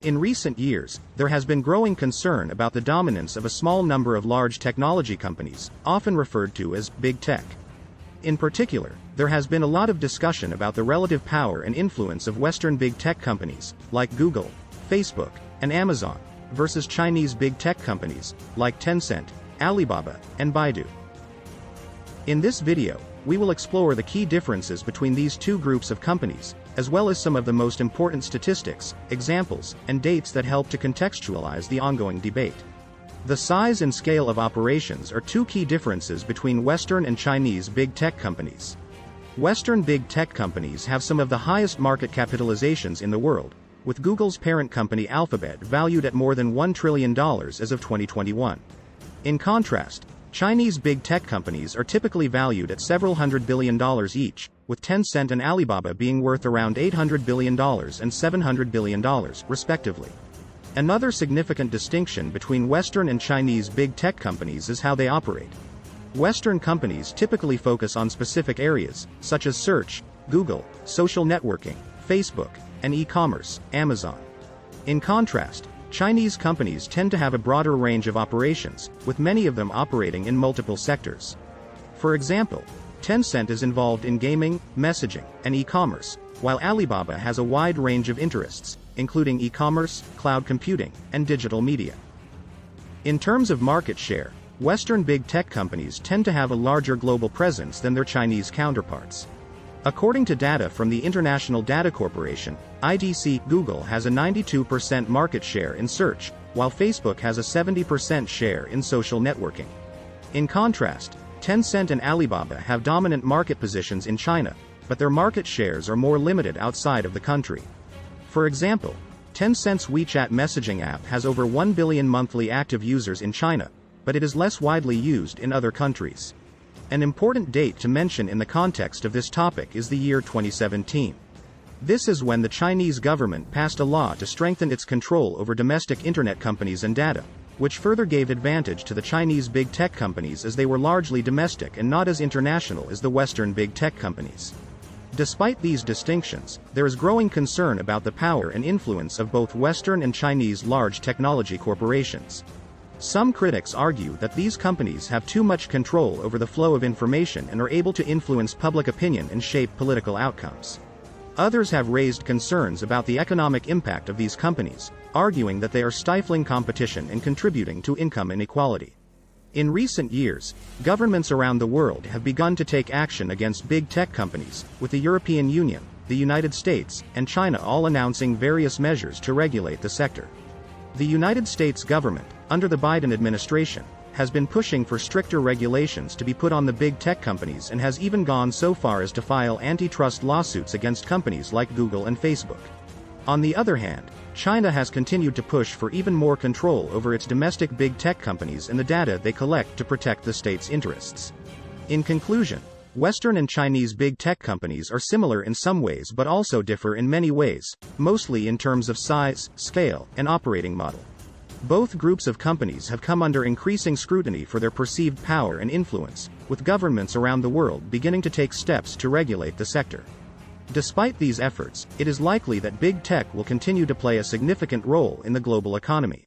In recent years, there has been growing concern about the dominance of a small number of large technology companies, often referred to as big tech. In particular, there has been a lot of discussion about the relative power and influence of Western big tech companies, like Google, Facebook, and Amazon, versus Chinese big tech companies, like Tencent, Alibaba, and Baidu. In this video, we will explore the key differences between these two groups of companies, as well as some of the most important statistics, examples, and dates that help to contextualize the ongoing debate. The size and scale of operations are two key differences between Western and Chinese big tech companies. Western big tech companies have some of the highest market capitalizations in the world, with Google's parent company Alphabet valued at more than $1 trillion as of 2021. In contrast, Chinese big tech companies are typically valued at several $100 billion each, with Tencent and Alibaba being worth around $800 billion and $700 billion, respectively. Another significant distinction between Western and Chinese big tech companies is how they operate. Western companies typically focus on specific areas, such as search, Google, social networking, Facebook, and e-commerce, Amazon. In contrast, Chinese companies tend to have a broader range of operations, with many of them operating in multiple sectors. For example, Tencent is involved in gaming, messaging, and e-commerce, while Alibaba has a wide range of interests, including e-commerce, cloud computing, and digital media. In terms of market share, Western big tech companies tend to have a larger global presence than their Chinese counterparts. According to data from the International Data Corporation, IDC, Google has a 92% market share in search, while Facebook has a 70% share in social networking. In contrast, Tencent and Alibaba have dominant market positions in China, but their market shares are more limited outside of the country. For example, Tencent's WeChat messaging app has over 1 billion monthly active users in China, but it is less widely used in other countries. An important date to mention in the context of this topic is the year 2017. This is when the Chinese government passed a law to strengthen its control over domestic internet companies and data, which further gave advantage to the Chinese big tech companies as they were largely domestic and not as international as the Western big tech companies. Despite these distinctions, there is growing concern about the power and influence of both Western and Chinese large technology corporations. Some critics argue that these companies have too much control over the flow of information and are able to influence public opinion and shape political outcomes. Others have raised concerns about the economic impact of these companies, arguing that they are stifling competition and contributing to income inequality. In recent years, governments around the world have begun to take action against big tech companies, with the European Union, the United States, and China all announcing various measures to regulate the sector. The United States government, under the Biden administration, has been pushing for stricter regulations to be put on the big tech companies and has even gone so far as to file antitrust lawsuits against companies like Google and Facebook. On the other hand, China has continued to push for even more control over its domestic big tech companies and the data they collect to protect the state's interests. In conclusion, Western and Chinese big tech companies are similar in some ways but also differ in many ways, mostly in terms of size, scale, and operating model. Both groups of companies have come under increasing scrutiny for their perceived power and influence, with governments around the world beginning to take steps to regulate the sector. Despite these efforts, it is likely that big tech will continue to play a significant role in the global economy.